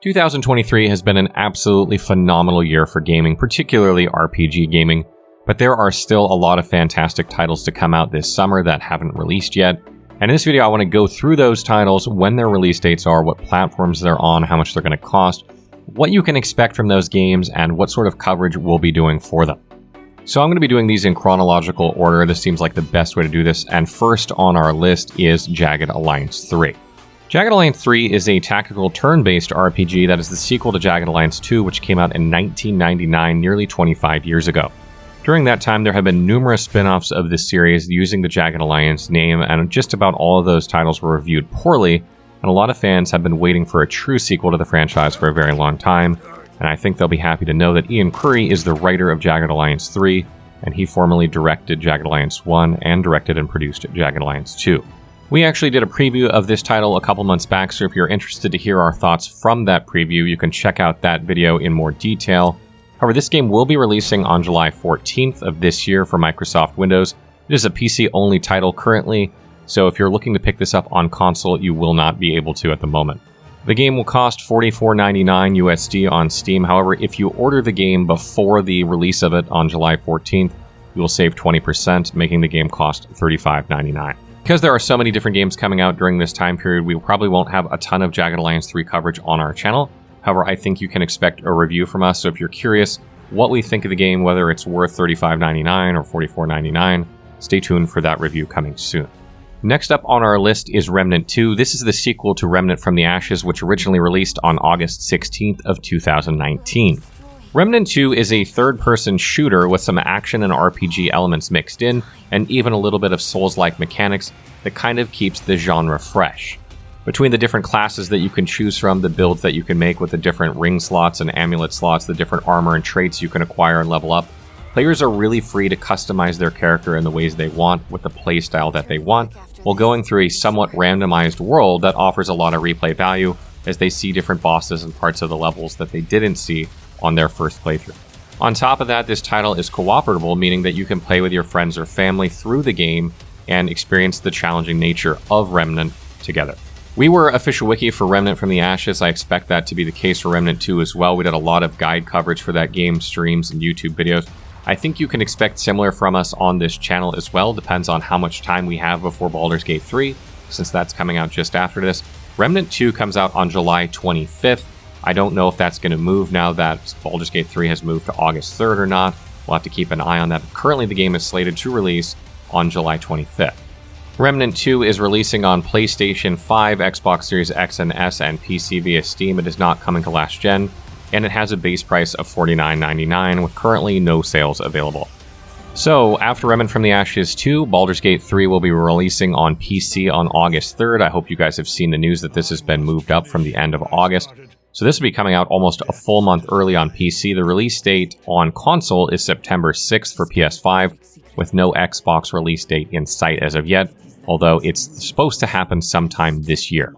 2023 has been an absolutely phenomenal year for gaming, particularly RPG gaming, but there are still a lot of fantastic titles to come out this summer that haven't released yet. And in this video, I want to go through those titles, when their release dates are, what platforms they're on, how much they're going to cost, what you can expect from those games, and what sort of coverage we'll be doing for them. So I'm going to be doing these in chronological order. This seems like the best way to do this. And first on our list is Jagged Alliance 3. Jagged Alliance 3 is a tactical turn-based RPG that is the sequel to Jagged Alliance 2, which came out in 1999, nearly 25 years ago. During that time, there have been numerous spin-offs of this series using the Jagged Alliance name, and just about all of those titles were reviewed poorly, and a lot of fans have been waiting for a true sequel to the franchise for a very long time, and I think they'll be happy to know that Ian Curry is the writer of Jagged Alliance 3, and he formerly directed Jagged Alliance 1 and directed and produced Jagged Alliance 2. We actually did a preview of this title a couple months back, so if you're interested to hear our thoughts from that preview, you can check out that video in more detail. However, this game will be releasing on July 14th of this year for Microsoft Windows. It is a PC-only title currently, so if you're looking to pick this up on console, you will not be able to at the moment. The game will cost $44.99 USD on Steam. However, if you order the game before the release of it on July 14th, you will save 20%, making the game cost $35.99. Because there are so many different games coming out during this time period, we probably won't have a ton of Jagged Alliance 3 coverage on our channel. However, I think you can expect a review from us, so if you're curious what we think of the game, whether it's worth $35.99 or $44.99, stay tuned for that review coming soon. Next up on our list is Remnant 2. This is the sequel to Remnant from the Ashes, which originally released on August 16th of 2019. Remnant 2 is a third-person shooter with some action and RPG elements mixed in, and even a little bit of Souls-like mechanics that kind of keeps the genre fresh. Between the different classes that you can choose from, the builds that you can make with the different ring slots and amulet slots, the different armor and traits you can acquire and level up, players are really free to customize their character in the ways they want with the playstyle that they want, while going through a somewhat randomized world that offers a lot of replay value as they see different bosses and parts of the levels that they didn't see on their first playthrough. On top of that, this title is cooperable, meaning that you can play with your friends or family through the game and experience the challenging nature of Remnant together. We were official wiki for Remnant from the Ashes. I expect that to be the case for Remnant 2 as well. We did a lot of guide coverage for that game, streams, and YouTube videos. I think you can expect similar from us on this channel as well. Depends on how much time we have before Baldur's Gate 3, since that's coming out just after this. Remnant 2 comes out on July 25th. I don't know if that's going to move now that Baldur's Gate 3 has moved to August 3rd or not. We'll have to keep an eye on that. Currently, the game is slated to release on July 25th. Remnant 2 is releasing on PlayStation 5, Xbox Series X and S, and PC via Steam. It is not coming to last gen, and it has a base price of $49.99 with currently no sales available. So, after Remnant from the Ashes 2, Baldur's Gate 3 will be releasing on PC on August 3rd. I hope you guys have seen the news that this has been moved up from the end of August. So this will be coming out almost a full month early on PC. The release date on console is September 6th for PS5, with no Xbox release date in sight as of yet, although it's supposed to happen sometime this year.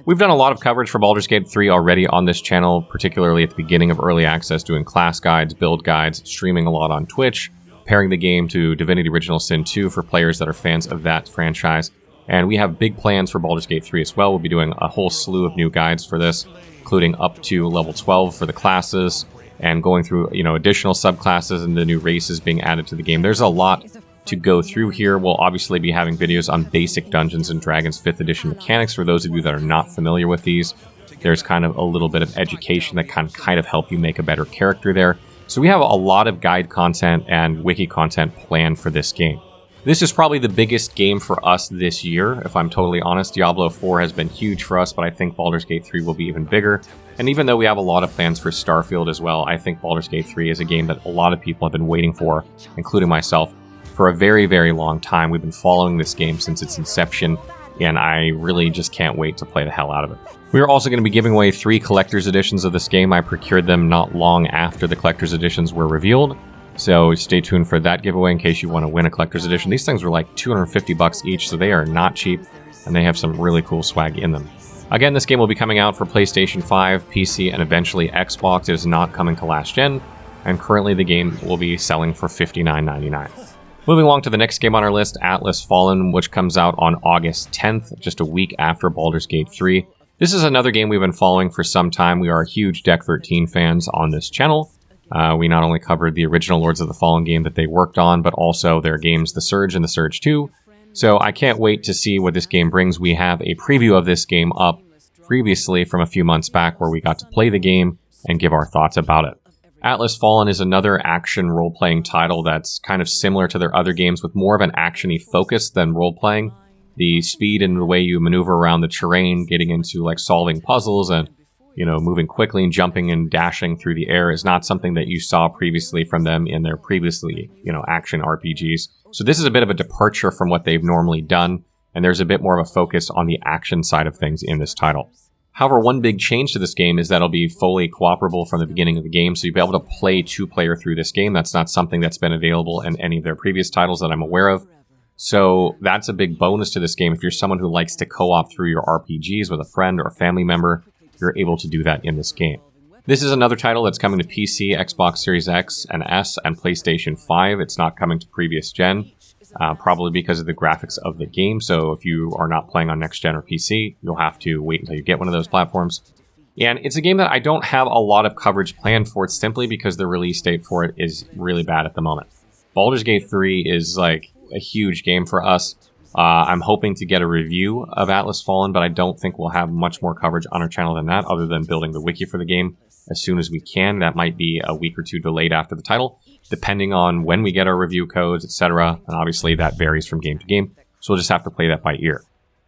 We've done a lot of coverage for Baldur's Gate 3 already on this channel, particularly at the beginning of Early Access, doing class guides, build guides, streaming a lot on Twitch, pairing the game to Divinity Original Sin 2 for players that are fans of that franchise. And we have big plans for Baldur's Gate 3 as well. We'll be doing a whole slew of new guides for this, including up to level 12 for the classes, and going through, additional subclasses and the new races being added to the game. There's a lot to go through here. We'll obviously be having videos on basic Dungeons & Dragons 5th edition mechanics for those of you that are not familiar with these. There's kind of a little bit of education that can kind of help you make a better character there. So we have a lot of guide content and wiki content planned for this game. This is probably the biggest game for us this year, if I'm totally honest. Diablo 4 has been huge for us, but I think Baldur's Gate 3 will be even bigger. And even though we have a lot of plans for Starfield as well, I think Baldur's Gate 3 is a game that a lot of people have been waiting for, including myself, for a very, very long time. We've been following this game since its inception, and I really just can't wait to play the hell out of it. We are also going to be giving away 3 collector's editions of this game. I procured them not long after the collector's editions were revealed. So stay tuned for that giveaway in case you want to win a collector's edition. These things were like $250 each, so they are not cheap, and they have some really cool swag in them. Again, this game will be coming out for PlayStation 5, PC, and eventually Xbox. It is not coming to last gen, and currently the game will be selling for $59.99. Moving along to the next game on our list, Atlas Fallen, which comes out on August 10th, just a week after Baldur's Gate 3. This is another game we've been following for some time. We are huge Deck 13 fans on this channel. We not only covered the original Lords of the Fallen game that they worked on, but also their games The Surge and The Surge 2. So I can't wait to see what this game brings. We have a preview of this game up previously from a few months back where we got to play the game and give our thoughts about it. Atlas Fallen is another action role-playing title that's kind of similar to their other games with more of an action-y focus than role-playing. The speed and the way you maneuver around the terrain, getting into like solving puzzles and, moving quickly and jumping and dashing through the air is not something that you saw previously from them in their previously, action RPGs. So this is a bit of a departure from what they've normally done, and there's a bit more of a focus on the action side of things in this title. However, one big change to this game is that it'll be fully cooperable from the beginning of the game, so you'll be able to play two-player through this game. That's not something that's been available in any of their previous titles that I'm aware of. So that's a big bonus to this game. If you're someone who likes to co-op through your RPGs with a friend or a family member, you're able to do that in this game. This is another title that's coming to PC, Xbox Series X and S, and PlayStation 5. It's not coming to previous gen, probably because of the graphics of the game. So if you are not playing on next gen or PC, you'll have to wait until you get one of those platforms. And it's a game that I don't have a lot of coverage planned for, simply because the release date for it is really bad at the moment. Baldur's Gate 3 is like a huge game for us. I'm hoping to get a review of Atlas Fallen, but I don't think we'll have much more coverage on our channel than that, other than building the wiki for the game as soon as we can. That might be a week or two delayed after the title, depending on when we get our review codes, etc. And obviously that varies from game to game, so we'll just have to play that by ear.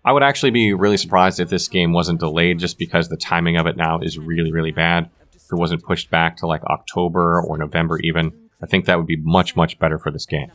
I would actually be really surprised if this game wasn't delayed, just because the timing of it now is really, really bad. If it wasn't pushed back to like October or November even, I think that would be much, much better for this game.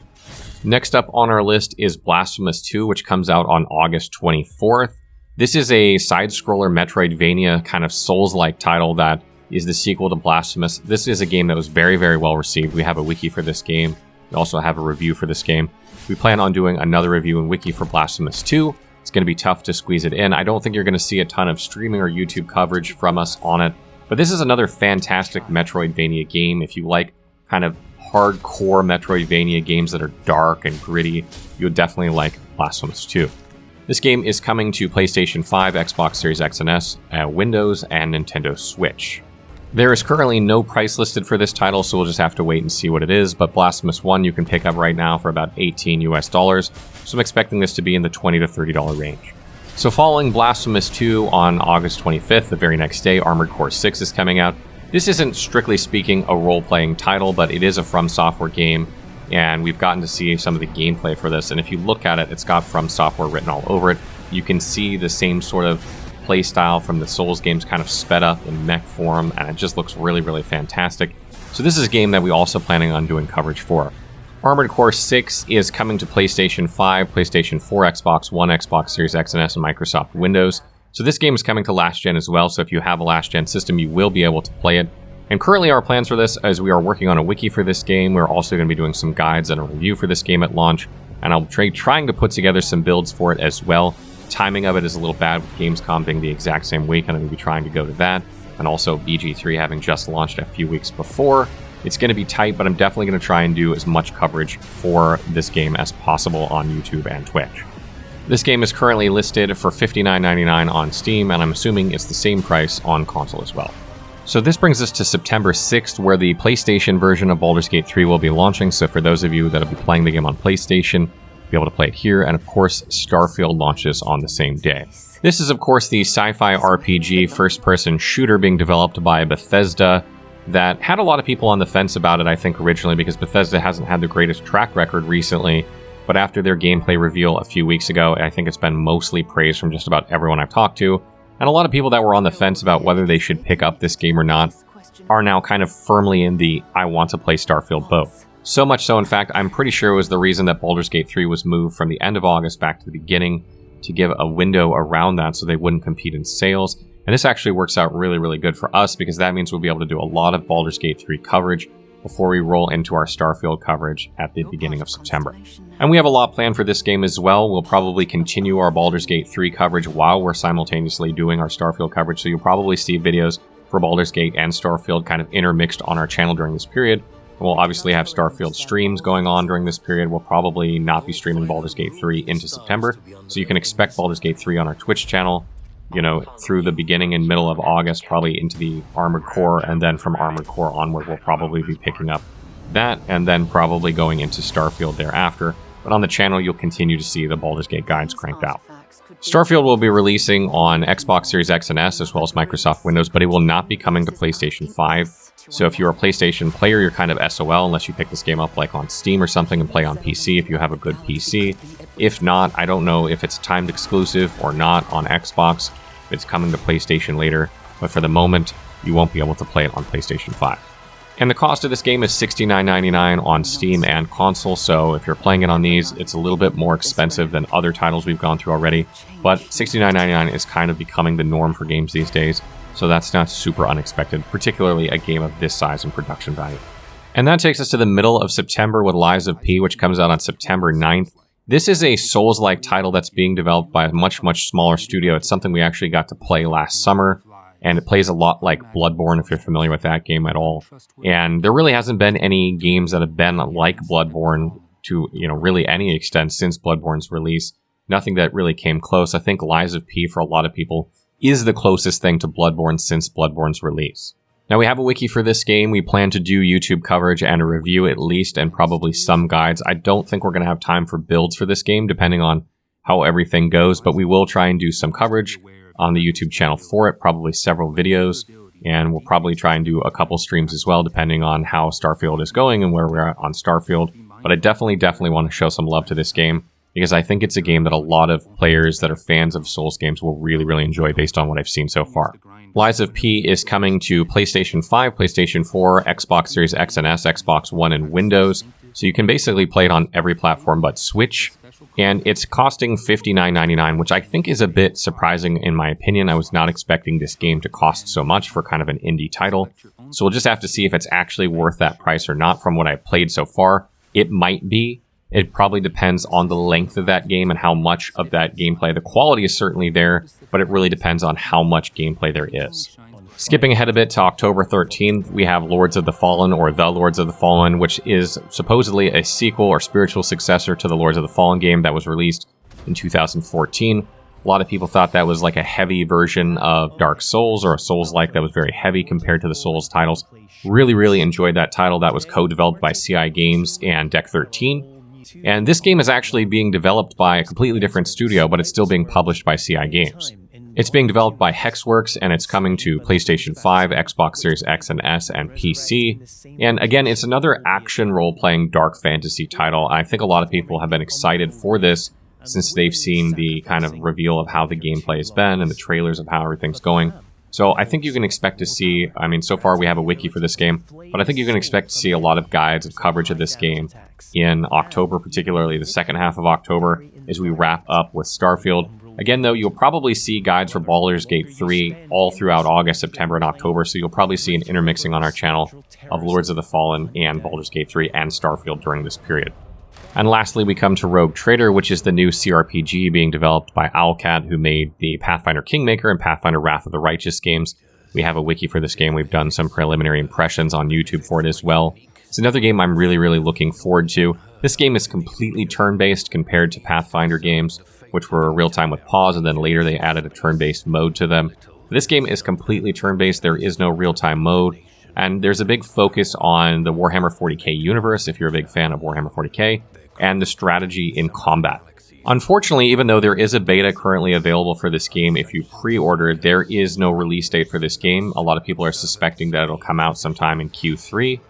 Next up on our list is Blasphemous 2, which comes out on August 24th. This is a side-scroller Metroidvania kind of Souls-like title that is the sequel to Blasphemous. This is a game that was very, very well received. We have a wiki for this game. We also have a review for this game. We plan on doing another review and wiki for Blasphemous 2. It's going to be tough to squeeze it in. I don't think you're going to see a ton of streaming or YouTube coverage from us on it, but this is another fantastic Metroidvania game. If you like kind of hardcore Metroidvania games that are dark and gritty, you'll definitely like Blasphemous 2. This game is coming to PlayStation 5, Xbox Series X and S, Windows, and Nintendo Switch. There is currently no price listed for this title, so we'll just have to wait and see what it is, but Blasphemous 1 you can pick up right now for about $18 US, so I'm expecting this to be in the $20 to $30 range. So following Blasphemous 2 on August 25th, the very next day, Armored Core 6 is coming out. This isn't, strictly speaking, a role-playing title, but it is a From Software game, and we've gotten to see some of the gameplay for this, and if you look at it, it's got From Software written all over it. You can see the same sort of play style from the Souls games kind of sped up in mech form, and it just looks really, really fantastic. So this is a game that we're also planning on doing coverage for. Armored Core 6 is coming to PlayStation 5, PlayStation 4, Xbox One, Xbox Series X and S, and Microsoft Windows. So this game is coming to last gen as well, so if you have a last gen system, you will be able to play it. And currently our plans for this, as we are working on a wiki for this game, we're also going to be doing some guides and a review for this game at launch, and I'll be trying to put together some builds for it as well. Timing of it is a little bad with Gamescom being the exact same week, and I'm going to be trying to go to that, and also BG3 having just launched a few weeks before. It's going to be tight, but I'm definitely going to try and do as much coverage for this game as possible on YouTube and Twitch. This game is currently listed for $59.99 on Steam, and I'm assuming it's the same price on console as well. So this brings us to September 6th, where the PlayStation version of Baldur's Gate 3 will be launching, so for those of you that will be playing the game on PlayStation, you'll be able to play it here, and of course, Starfield launches on the same day. This is, of course, the sci-fi RPG first-person shooter being developed by Bethesda that had a lot of people on the fence about it, I think, originally, because Bethesda hasn't had the greatest track record recently. But after their gameplay reveal a few weeks ago, I think it's been mostly praised from just about everyone I've talked to. And a lot of people that were on the fence about whether they should pick up this game or not are now kind of firmly in the I want to play Starfield boat. So much so, in fact, I'm pretty sure it was the reason that Baldur's Gate 3 was moved from the end of August back to the beginning to give a window around that so they wouldn't compete in sales. And this actually works out really, really good for us because that means we'll be able to do a lot of Baldur's Gate 3 coverage before we roll into our Starfield coverage at the beginning of September. And we have a lot planned for this game as well. We'll probably continue our Baldur's Gate 3 coverage while we're simultaneously doing our Starfield coverage, so you'll probably see videos for Baldur's Gate and Starfield kind of intermixed on our channel during this period. We'll obviously have Starfield streams going on during this period. We'll probably not be streaming Baldur's Gate 3 into September, so you can expect Baldur's Gate 3 on our Twitch channel you know, through the beginning and middle of August, probably into the Armored Core, and then from Armored Core onward, we'll probably be picking up that, and then probably going into Starfield thereafter. But on the channel, you'll continue to see the Baldur's Gate guides cranked out. Starfield will be releasing on Xbox Series X and S, as well as Microsoft Windows, but it will not be coming to PlayStation 5. So if you're a PlayStation player, you're kind of SOL unless you pick this game up like on Steam or something and play on PC if you have a good PC. If not, I don't know if it's timed exclusive or not on Xbox. It's coming to PlayStation later, but for the moment, you won't be able to play it on PlayStation 5. And the cost of this game is $69.99 on Steam and console, so if you're playing it on these, it's a little bit more expensive than other titles we've gone through already, but $69.99 is kind of becoming the norm for games these days, so that's not super unexpected, particularly a game of this size and production value. And that takes us to the middle of September with Lies of P, which comes out on September 9th. This is a Souls-like title that's being developed by a much, much smaller studio. It's something we actually got to play last summer, and it plays a lot like Bloodborne, if you're familiar with that game at all. And there really hasn't been any games that have been like Bloodborne to, you know, really any extent since Bloodborne's release. Nothing that really came close. I think Lies of P, for a lot of people, is the closest thing to Bloodborne since Bloodborne's release. Now, we have a wiki for this game. We plan to do YouTube coverage and a review at least, and probably some guides. I don't think we're going to have time for builds for this game, depending on how everything goes, but we will try and do some coverage on the YouTube channel for it, probably several videos, and we'll probably try and do a couple streams as well, depending on how Starfield is going and where we're at on Starfield. But I definitely want to show some love to this game, because I think it's a game that a lot of players that are fans of Souls games will really enjoy based on what I've seen so far. Lies of P is coming to PlayStation 5, PlayStation 4, Xbox Series X and S, Xbox One, and Windows, so you can basically play it on every platform but Switch. And it's costing $59.99, which I think is a bit surprising in my opinion. I was not expecting this game to cost so much for kind of an indie title. So we'll just have to see if it's actually worth that price or not. From what I've played so far, it might be. It probably depends on the length of that game and how much of that gameplay. The quality is certainly there, but it really depends on how much gameplay there is. Skipping ahead a bit to October 13th, we have Lords of the Fallen, or The Lords of the Fallen, which is supposedly a sequel or spiritual successor to the Lords of the Fallen game that was released in 2014. A lot of people thought that was like a heavy version of Dark Souls, or a Souls-like that was very heavy compared to the Souls titles. Really enjoyed that title. That was co-developed by CI Games and Deck 13. And this game is actually being developed by a completely different studio, but it's still being published by CI Games. It's being developed by Hexworks, and it's coming to PlayStation 5, Xbox Series X and S, and PC. And again, it's another action role-playing dark fantasy title. I think a lot of people have been excited for this since they've seen the kind of reveal of how the gameplay has been and the trailers of how everything's going. So I think you can expect to see, I mean, so far we have a wiki for this game, but I think you can expect to see a lot of guides and coverage of this game in October, particularly the second half of October, as we wrap up with Starfield. Again, though, you'll probably see guides for Baldur's Gate 3 all throughout August, September, and October, so you'll probably see an intermixing on our channel of Lords of the Fallen and Baldur's Gate 3 and Starfield during this period. And lastly, we come to Rogue Trader, which is the new CRPG being developed by Owlcat, who made the Pathfinder Kingmaker and Pathfinder Wrath of the Righteous games. We have a wiki for this game. We've done some preliminary impressions on YouTube for it as well. It's another game I'm really looking forward to. This game is completely turn-based compared to Pathfinder games, which were real-time with pause, and then later they added a turn-based mode to them. This game is completely turn-based. There is no real-time mode, and there's a big focus on the Warhammer 40k universe, if you're a big fan of Warhammer 40k, and the strategy in combat. Unfortunately, even though there is a beta currently available for this game, if you pre-order, there is no release date for this game. A lot of people are suspecting that it'll come out sometime in Q3.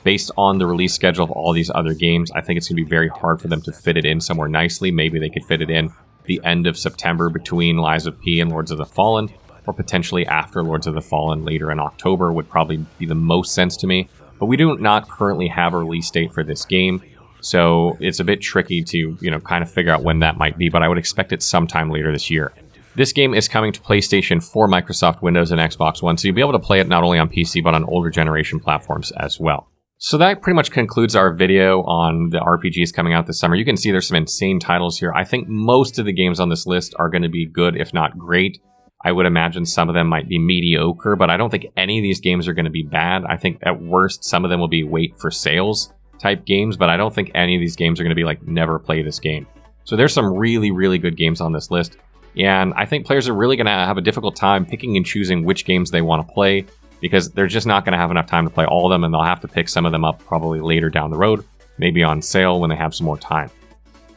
Based on the release schedule of all these other games, I think it's going to be very hard for them to fit it in somewhere nicely. Maybe they could fit it in the end of September between Lies of P and Lords of the Fallen, or potentially after Lords of the Fallen later in October would probably be the most sense to me. But we do not currently have a release date for this game, so it's a bit tricky to, kind of figure out when that might be, but I would expect it sometime later this year. This game is coming to PlayStation 4, Microsoft Windows, and Xbox One, so you'll be able to play it not only on PC, but on older generation platforms as well. So that pretty much concludes our video on the RPGs coming out this summer. You can see there's some insane titles here. I think most of the games on this list are going to be good, if not great. I would imagine some of them might be mediocre, but I don't think any of these games are going to be bad. I think at worst, some of them will be wait for sales type games, but I don't think any of these games are going to be like, never play this game. So there's some really good games on this list. And I think players are really going to have a difficult time picking and choosing which games they want to play, because they're just not going to have enough time to play all of them, and they'll have to pick some of them up probably later down the road, maybe on sale when they have some more time.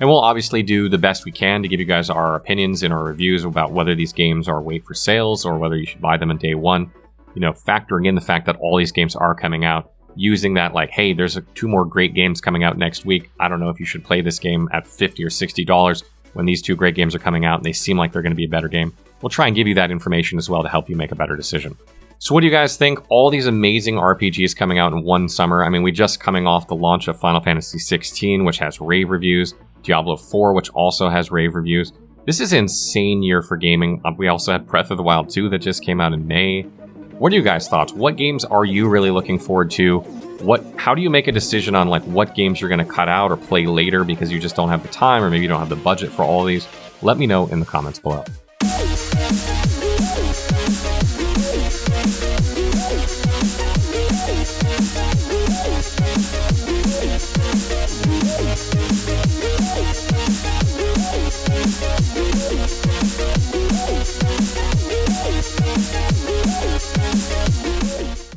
And we'll obviously do the best we can to give you guys our opinions and our reviews about whether these games are wait for sales or whether you should buy them on day one. You know, factoring in the fact that all these games are coming out, using that like, hey, there's 2 more great games coming out next week. I don't know if you should play this game at $50 or $60 when these 2 great games are coming out and they seem like they're going to be a better game. We'll try and give you that information as well to help you make a better decision. So what do you guys think? All these amazing RPGs coming out in one summer. I mean, we just coming off the launch of Final Fantasy 16, which has rave reviews. Diablo 4, which also has rave reviews. This is an insane year for gaming. We also had Breath of the Wild 2 that just came out in May. What are you guys' thoughts? What games are you really looking forward to? How do you make a decision on like what games you're going to cut out or play later because you just don't have the time or maybe you don't have the budget for all of these? Let me know in the comments below.